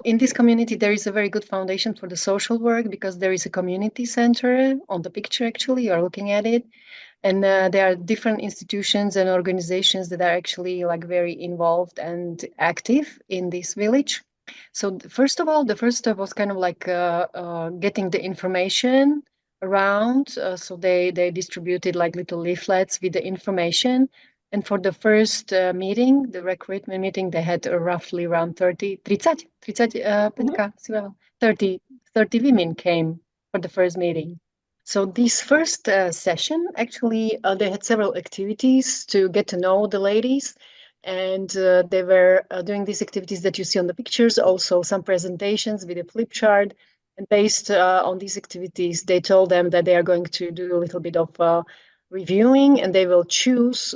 in this community, there is a very good foundation for the social work because there is a community center on the picture, actually, you're looking at it. And there are different institutions and organizations that are actually like very involved and active in this village. So first of all, the first step was kind of like getting the information around. So they distributed like little leaflets with the information. And for the first meeting, the recruitment meeting, they had roughly around 30 Petka, 30 women came for the first meeting. So this first session, actually, they had several activities to get to know the ladies. And they were doing these activities that you see on the pictures, also some presentations with a flip chart. And based on these activities, they told them that they are going to do a little bit of reviewing and they will choose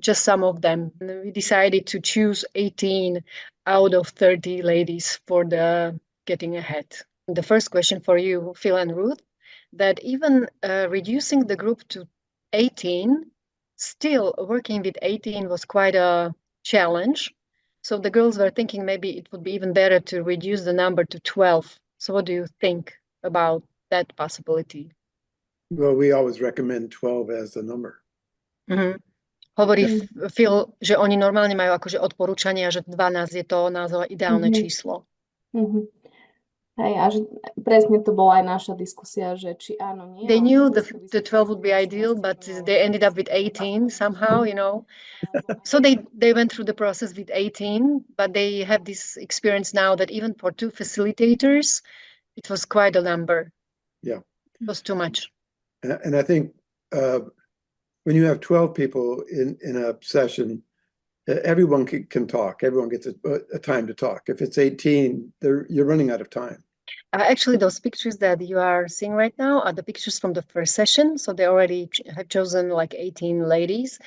just some of them. And we decided to choose 18 out of 30 ladies for the getting ahead. The first question for you, Phil and Ruth, that even reducing the group to 18, still working with 18 was quite a challenge. So the girls were thinking maybe it would be even better to reduce the number to 12. So what do you think about that possibility? Well, we always recommend 12 as the number. Hovorí Phil, že oni normálne majú akože odporúčania, že 12 je to naozaj ideálne číslo. Hej, a že presne to bola aj naša diskusia, že či áno, nie. They knew the 12 would be ideal, but they ended up with 18 somehow, you know. So they went through the process with 18, but they have this experience now that even for 2 facilitators, it was quite a number. Yeah. It was too much. And I think when you have 12 people in a session, everyone can talk. Everyone gets a time to talk. If it's 18, you're running out of time. Actually, those pictures that you are seeing right now are the pictures from the first session. So they already have chosen like 18 ladies.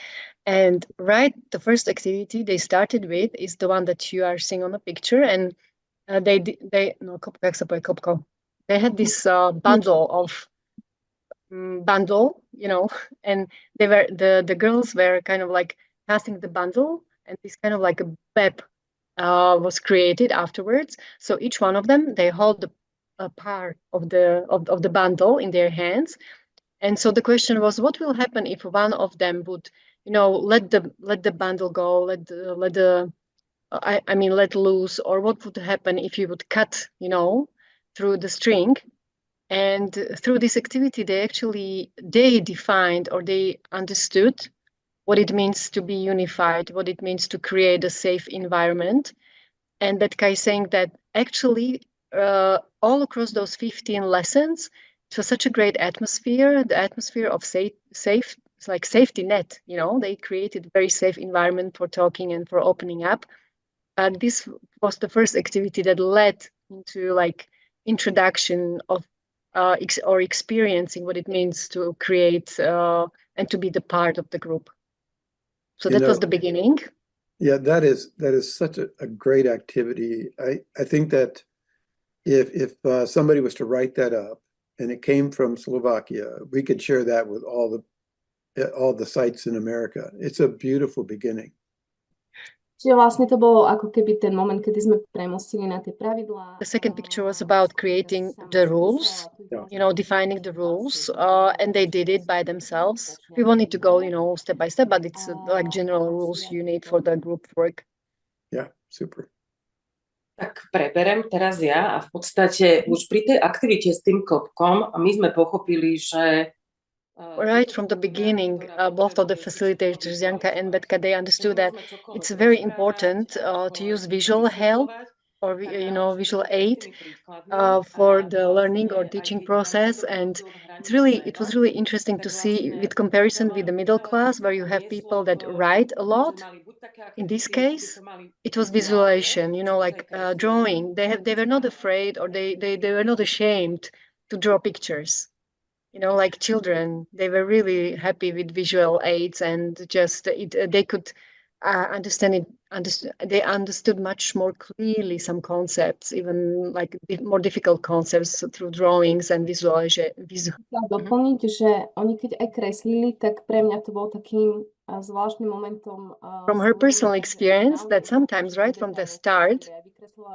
And the first activity they started with is the one that you are seeing on the picture. And they had this bundle, you know, and the girls were kind of like passing the bundle, and this kind of like a web was created afterwards. So each one of them, they hold a part of the bundle in their hands. And so the question was, what will happen if one of them would, you know, let the bundle go, let loose, or what would happen if you would cut, you know, through the string. And through this activity, they defined or they understood what it means to be unified, what it means to create a safe environment. And that Kai saying that actually all across those 15 lessons, it was such a great atmosphere, the atmosphere of safe, it's like safety net, you know, they created a very safe environment for talking and for opening up. This was the first activity that led into like introduction of or experiencing what it means to create and to be the part of the group. So that was the beginning. Yeah, that is such a great activity. I think that if somebody was to write that up and it came from Slovakia, we could share that with all the sites in America. It's a beautiful beginning. Čiže vlastne to bolo ako keby ten moment, kedy sme premostili na tie pravidlá. The second picture was about creating the rules, you know, defining the rules, and they did it by themselves. We wanted to go, you know, step by step, but it's like general rules you need for the group work. Yeah, super. Tak preberem teraz ja a v podstate už pri tej aktivite s tým klopkom my sme pochopili, že right from the beginning, both of the facilitators, Janka and Betka, they understood that it's very important to use visual help or, you know, visual aid for the learning or teaching process. And it was really interesting to see with comparison with the middle class, where you have people that write a lot. In this case, it was visualization, you know, like drawing. They were not afraid, or they were not ashamed to draw pictures. You know, like children, they were really happy with visual aids, and just they could understand it. They understood much more clearly some concepts, even like more difficult concepts through drawings and visualization. Doplniť, že oni keď aj kreslili, tak pre mňa to bol takým zvláštnym momentom. From her personal experience, that sometimes right from the start,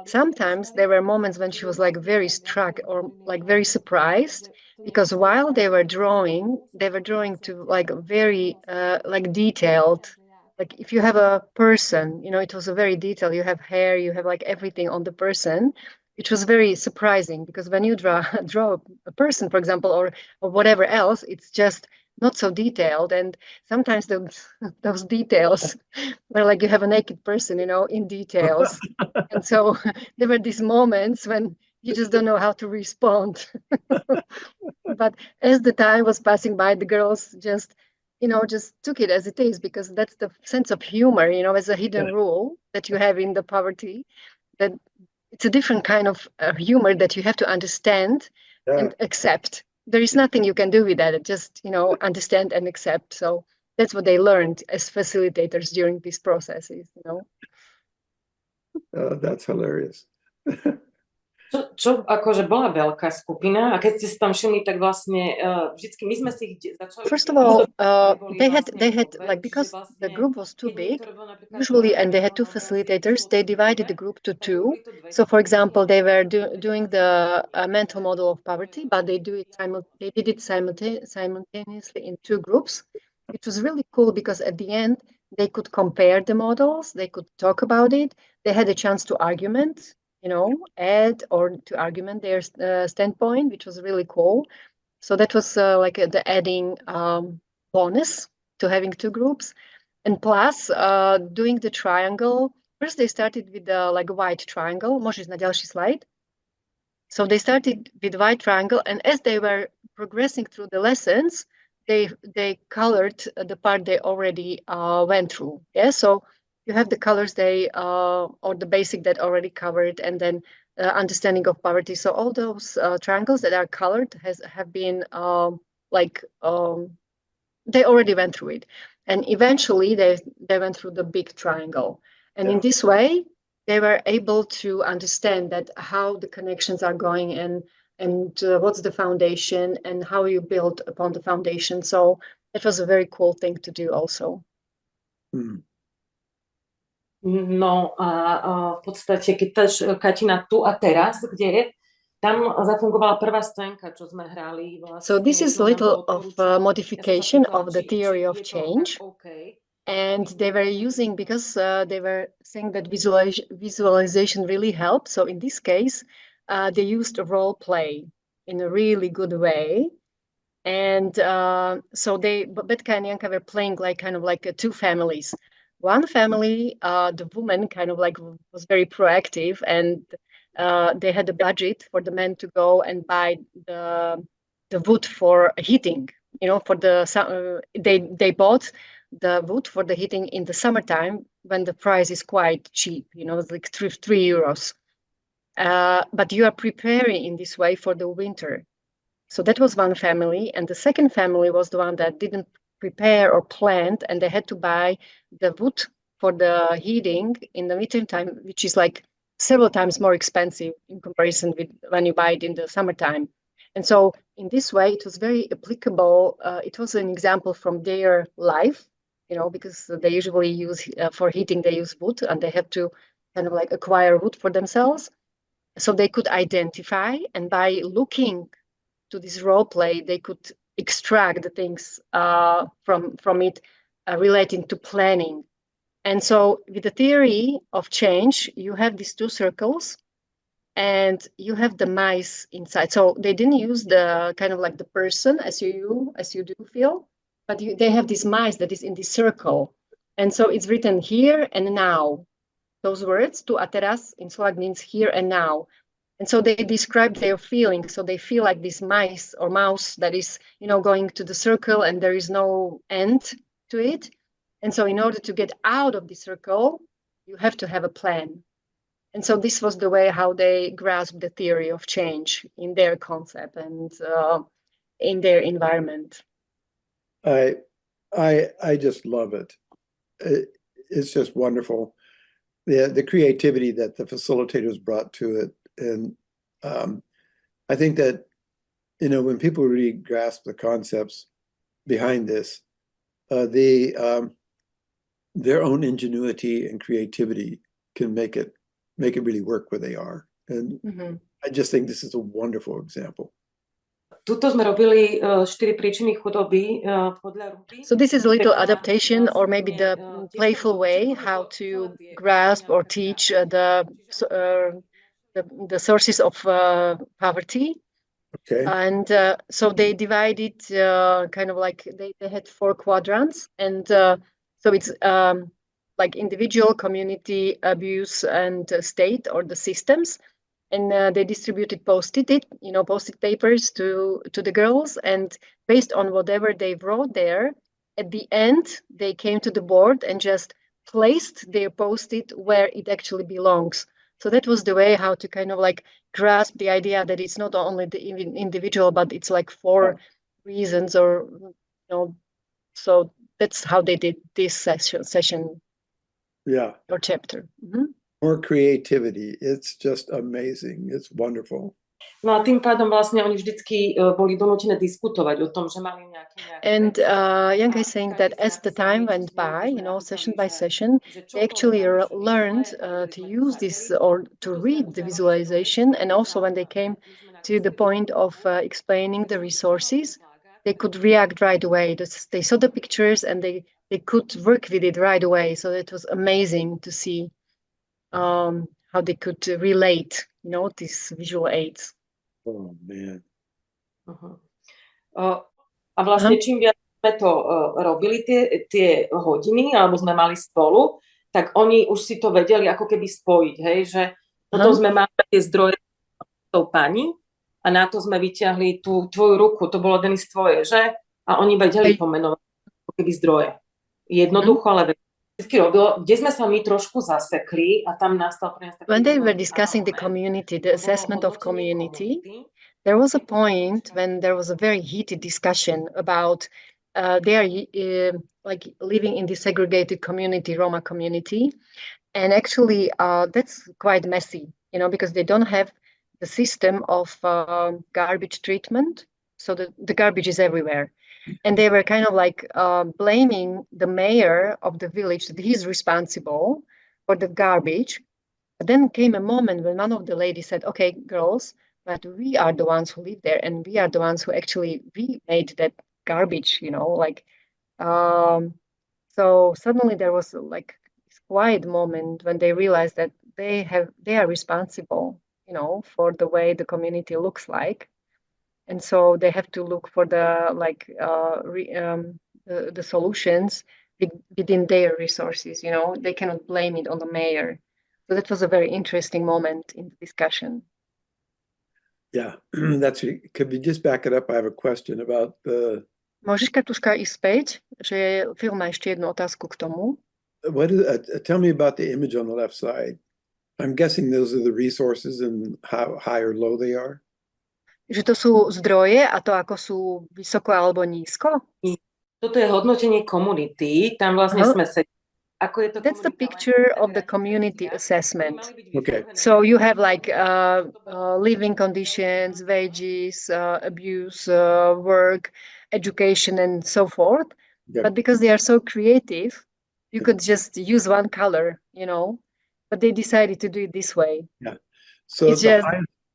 sometimes there were moments when she was like very struck or like very surprised because while they were drawing to like very like detailed. Like if you have a person, you know, it was a very detailed, you have hair, you have like everything on the person, which was very surprising because when you draw a person, for example, or whatever else, it's just not so detailed. And sometimes those details were like you have a naked person, you know, in details. And so there were these moments when you just don't know how to respond. But as the time was passing by, the girls just, you know, just took it as it is because that's the sense of humor, you know, as a hidden rule that you have in the poverty, that it's a different kind of humor that you have to understand and accept. There is nothing you can do with that. Just, you know, understand and accept. So that's what they learned as facilitators during these processes, you know. That's hilarious. Čo akože bola veľká skupina a keď ste si tam všimli, tak vlastne vždycky my sme si ich začali... First of all, they had like, because the group was too big, usually, and they had two facilitators, they divided the group to two. So for example, they were doing the mental model of poverty, but they did it simultaneously in two groups, which was really cool because at the end, they could compare the models, they could talk about it, they had a chance to argument, you know, add or to argument their standpoint, which was really cool. So that was like the adding bonus to having two groups. And plus, doing the triangle, first they started with the like white triangle. Môžeš na ďalší slide. So they started with white triangle, and as they were progressing through the lessons, they colored the part they already went through. Yeah, so you have the colors or the basic that already covered, and then understanding of poverty. So all those triangles that are colored have been they already went through it, and eventually they went through the big triangle, and in this way they were able to understand that how the connections are going and what's the foundation and how you build upon the foundation. So it was a very cool thing to do also. No a v podstate, keď Katina tu a teraz, kde je, tam zafungovala prvá scénka, čo sme hrali. Vlastne, so this is a little of modification of the theory of change. And they were using, because they were saying that visualization really helped. So in this case, they used role play in a really good way. And so Betka and Janka were playing like kind of like two families. One family, the woman kind of like was very proactive, and they had a budget for the men to go and buy the wood for heating. You know, for they bought the wood for the heating in the summertime when the price is quite cheap. You know, it's like 3 euros. But you are preparing in this way for the winter. So that was one family. And the second family was the one that didn't prepare or plant, and they had to buy the wood for the heating in the winter time, which is like several times more expensive in comparison with when you buy it in the summertime. And so in this way, it was very applicable. It was an example from their life, you know, because they usually use for heating, they use wood, and they have to kind of like acquire wood for themselves. So they could identify, and by looking to this role play, they could extract the things from it relating to planning. And so with the theory of change, you have these two circles, and you have the mice inside. So they didn't use the kind of like the person as you do feel, but they have this mice that is in this circle. And so it's written here and now. Those words, tu a teraz in Slovak means here and now. And so they describe their feelings. So they feel like this mice or mouse that is, you know, going to the circle and there is no end to it. And so in order to get out of the circle, you have to have a plan. And so this was the way how they grasped the theory of change in their concept and in their environment. I just love it. It's just wonderful. The creativity that the facilitators brought to it. And I think that, you know, when people really grasp the concepts behind this, their own ingenuity and creativity can make it make it really work where they are. And I just think this is a wonderful example. Tuto sme robili 4 príčiny chudoby podľa Ruby. So this is a little adaptation, or maybe the playful way how to grasp or teach the sources of poverty. Okay. And so they divided kind of like they had 4 quadrants, and so it's like individual, community, abuse, and state, or the systems. And they distributed post-it papers to the girls, and based on whatever they wrote there, at the end they came to the board and just placed their post-it where it actually belongs. So that was the way how to kind of like grasp the idea that it's not only the individual, but it's like 4 reasons, or so that's how they did this session Yeah. or chapter. More creativity. It's just amazing. It's wonderful. No a tým pádom vlastne oni vždycky boli donútené diskutovať o tom, že mali nejaké And Janka is saying that as the time went by, session by session, they actually learned to use this or to read the visualization. And also when they came to the point of explaining the resources, they could react right away. They saw the pictures and they could work with it right away. So it was amazing to see how they could relate, these visual aids. Oh, man. A vlastne čím viac sme to robili, tie hodiny, alebo sme mali spolu, tak oni už si to vedeli ako keby spojiť, hej, že potom sme mali tie zdroje s tou pani a na to sme vyťahli tú tvoju ruku, to bolo Denis tvoje, že? A oni vedeli pomenovať ako keby zdroje. Jednoducho, ale kde sme sa my trošku zasekli a tam nastal pre nás taký... When they were discussing the community, the assessment of community, there was a point when there was a very heated discussion about they are like living in the segregated community, Roma community. And actually that's quite messy, because they don't have the system of garbage treatment. So the garbage is everywhere. And they were kind of like blaming the mayor of the village that he's responsible for the garbage. But then came a moment when one of the ladies said, okay, girls, but we are the ones who live there, and we are the ones who actually, we made that garbage, so suddenly there was like this quiet moment when they realized that they are responsible, for the way the community looks like. And so they have to look for the solutions within their resources. They cannot blame it on the mayor. So that was a very interesting moment in the discussion. Yeah, could we just back it up? I have a question about the... Môžeš, Katuška, ísť späť, že Phil má ešte jednu otázku k tomu. Tell me about the image on the left side. I'm guessing those are the resources and how high or low they are. Že to sú zdroje a to, ako sú vysoko alebo nízko? Toto je hodnotenie komunity, tam vlastne sme sa... That's the picture of the community assessment. Okay. So you have like living conditions, wages, abuse, work, education, and so forth. Yeah. But because they are so creative, you could just use one color, but they decided to do it this way. Yeah. So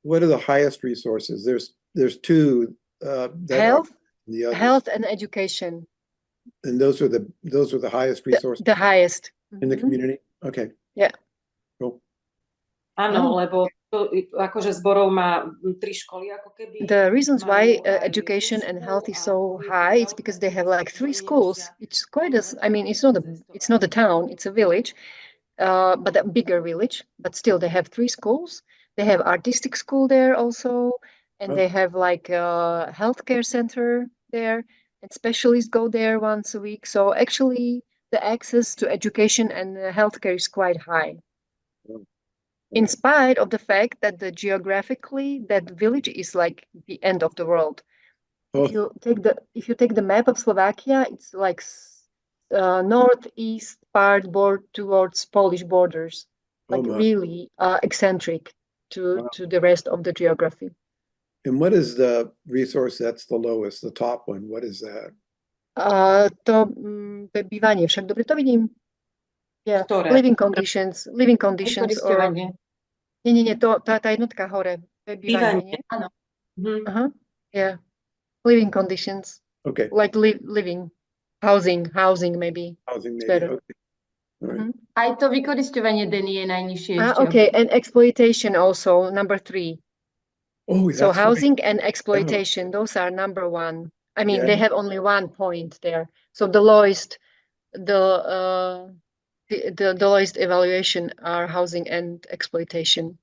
what are the highest resources? There's 2 health and education. And those are the highest resources. The highest in the community. Okay. Yeah. Cool. Áno, lebo to akože zborov má 3 školy ako keby. The reasons why education and health is so high, it's because they have like 3 schools. It's quite it's not a town, it's a village, but a bigger village. But still, they have 3 schools. They have artistic school there also, and they have like a healthcare center there, and specialists go there once a week. So actually, the access to education and healthcare is quite high. In spite of the fact that geographically that village is like the end of the world. If you take the map of Slovakia, it's like northeast part towards Polish borders, like really eccentric to the rest of the geography. And what is the resource that's the lowest, the top one? What is that? To bývanie, však dobre to vidím. Yeah, living conditions or Nie, tá jednotka hore, to je bývanie, nie? Áno. Aha, yeah. Living conditions, Okay, like living, housing maybe. housing It's maybe, better. okay. All right. Aj to vykorisťovanie Denny je najnižšie ešte. Okay, and exploitation also, number 3. Oh, So that's right. housing and exploitation, those are number 1. I mean, Yeah. they have only 1 point there. So the lowest evaluation are housing and exploitation.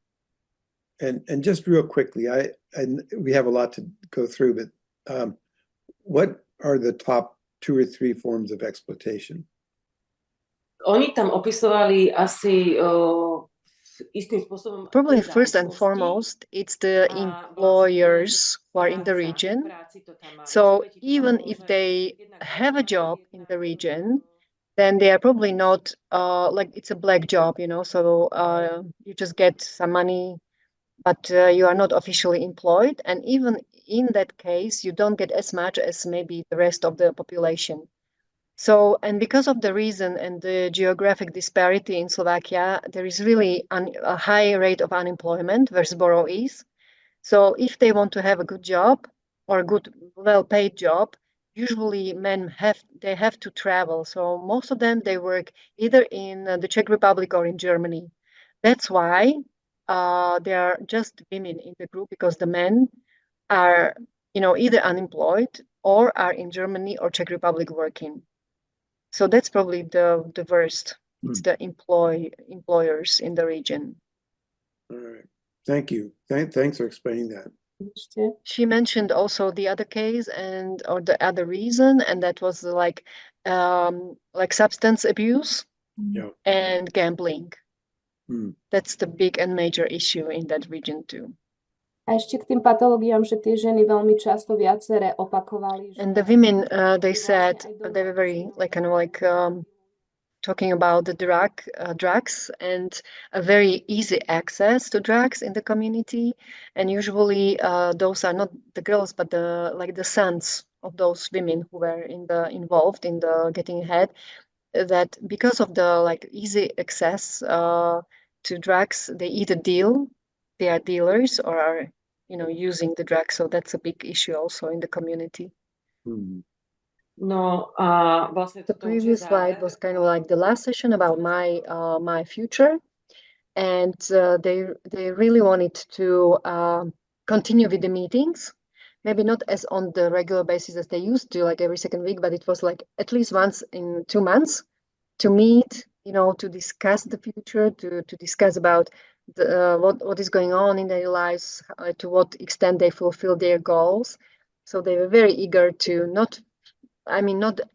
And just real quickly, and we have a lot to go through, but what are the top 2 or 3 forms of exploitation? Oni tam opisovali asi istým spôsobom Probably tie first and závislosti. foremost, it's the A employers who are in the práca, region. práci to tam má. So Nastavete ti tam even bolo, if že they jednak have a základ, job in jednak the region, then they are probably not like it's a black job, you know, so you just get some money, but you are not officially employed. And even in that case, you don't get as much as maybe the rest of the population. So, and because of the reason and the geographic disparity in Slovakia, there is really a high rate of unemployment where Zborov is. So if they want to have a good job or a good, well-paid job, usually they have to travel. So most of them, they work either in the Czech Republic or in Germany. That's why there are just women in the group, because the men are, either unemployed or are in Germany or Czech Republic working. So that's probably the worst. It's the employers in the region. All right. Thank you. Thanks for explaining that. She mentioned also the other case or the other reason, and that was like substance abuse Yeah. and gambling. Hmm. That's the big and major issue in that region too. A ešte k tým patológiám, že tie ženy veľmi často viaceré opakovali. And the women, they said they were very talking about the drugs and a very easy access to drugs in the community. And usually those are not the girls, but the sons of those women who were involved in the getting ahead, that because of the easy access to drugs, they either they are dealers or are using the drugs. So that's a big issue also in the community. Hmm. No a vlastne The previous slide was kind of like the last session about my future, and they really wanted to continue with the meetings, maybe not as on the regular basis as they used to, like every second week, but it was like at least once in 2 months to meet, to discuss the future, to discuss about what is going on in their lives, to what extent they fulfill their goals. So they were very eager to not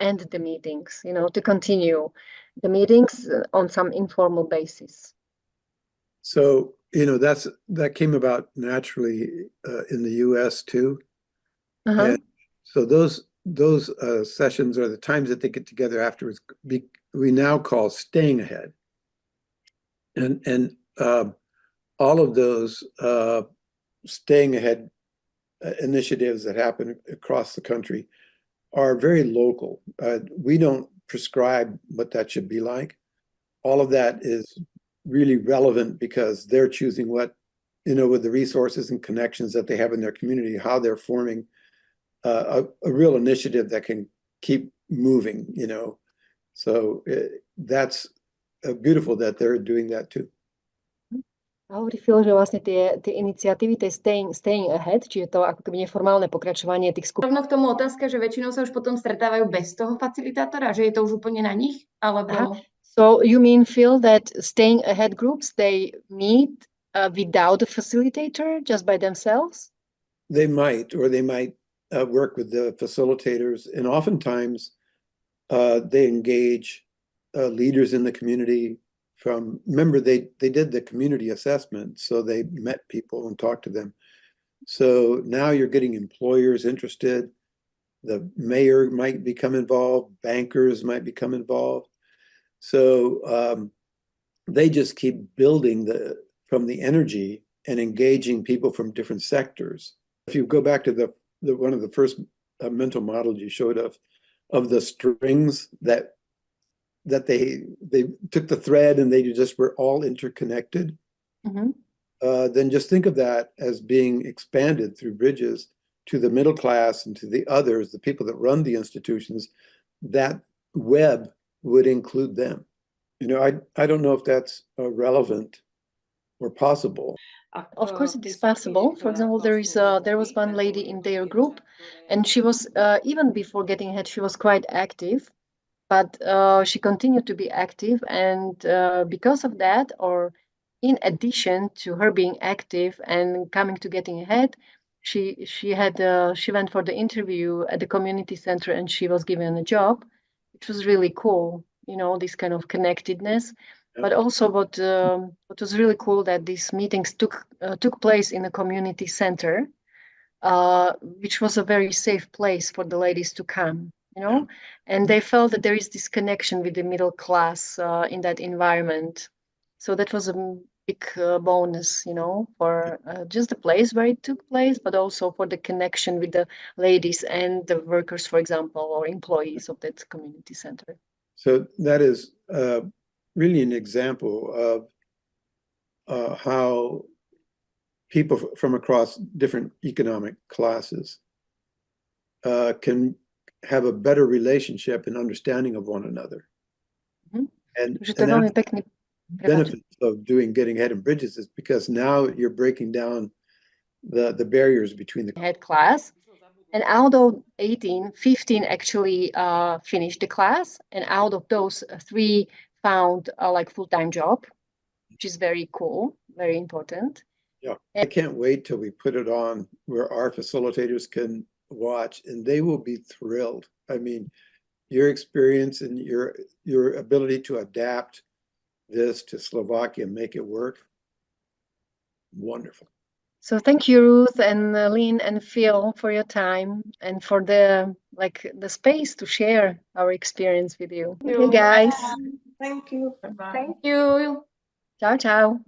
end the meetings, to continue the meetings on some informal basis. So, that came about naturally in the US too. Uh-huh. And so those sessions are the times that they get together afterwards. We now call staying ahead. And all of those staying ahead initiatives that happen across the country are very local. We don't prescribe what that should be like. All of that is really relevant because they're choosing what, with the resources and connections that they have in their community, how they're forming a real initiative that can keep moving, So that's beautiful that they're doing that too. A hovorí Phil, že vlastne tie iniciatívy, tej staying ahead, čiže to ako keby neformálne pokračovanie tých skupín. Rovno k tomu otázka, že väčšinou sa už potom stretávajú bez toho facilitátora, že je to už úplne na nich? Alebo... So you mean, Phil, that staying ahead groups, they meet without a facilitator, just by themselves? They might, or they might work with the facilitators, and oftentimes they engage leaders in the community. Remember, they did the community assessment, so they met people and talked to them. So now you're getting employers interested. The mayor might become involved. Bankers might become involved. So they just keep building from the energy and engaging people from different sectors. If you go back to the one of the first mental models you showed of the strings that they took the thread and they just were all interconnected. Mm-hmm. then just think of that as being expanded through bridges to the middle class and to the others, the people that run the institutions. That web would include them. I don't know if that's relevant or possible. Of course, it is possible. For example, there was one lady in their group, and she was even before getting ahead, she was quite active, but she continued to be active, and because of that, or in addition to her being active and coming to getting ahead, she went for the interview at the community center, and she was given a job, which was really cool. This kind of connectedness. But also, what was really cool that these meetings took place in a community center, which was a very safe place for the ladies to come. And they felt that there is this connection with the middle class in that environment. So that was a big bonus, for just the place where it took place, but also for the connection with the ladies and the workers, for example, or employees of that community center. So that is really an example of how people from across different economic classes can have a better relationship and understanding of one another. Mhm. And Takže to je velmi pekný. benefits of doing Getting Ahead in Bridges is because now you're breaking down the barriers between the Head class. And out of 18, 15 actually finished the class. And out of those, 3 found like full-time job, which is very cool, very important. Yeah, I can't wait till we put it on where our facilitators can watch, and they will be thrilled. I mean, your experience and your ability to adapt this to Slovakia and make it work, wonderful. So thank you, Ruth and Lynn and Phil, for your time and for the space to share our experience with you. Thank you. Okay, guys. Thank you. Bye-bye. Thank you. Ciao, ciao.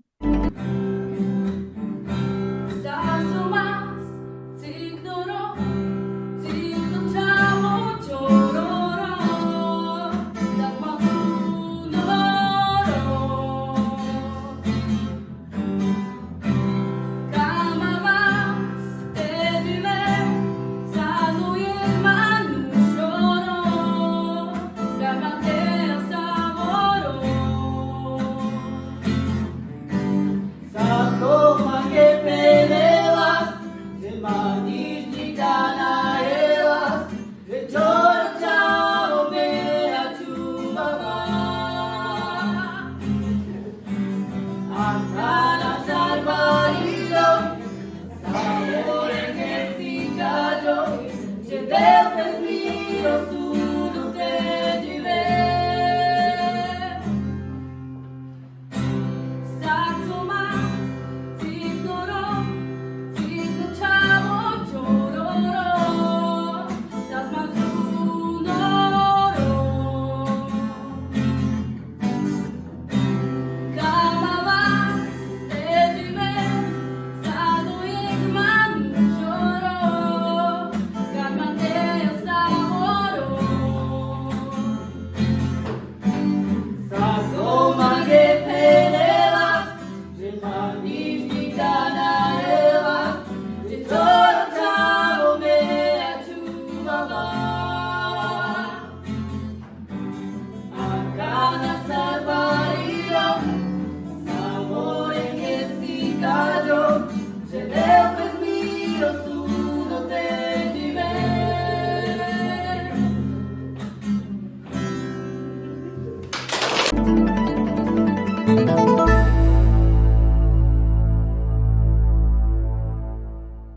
Thank you.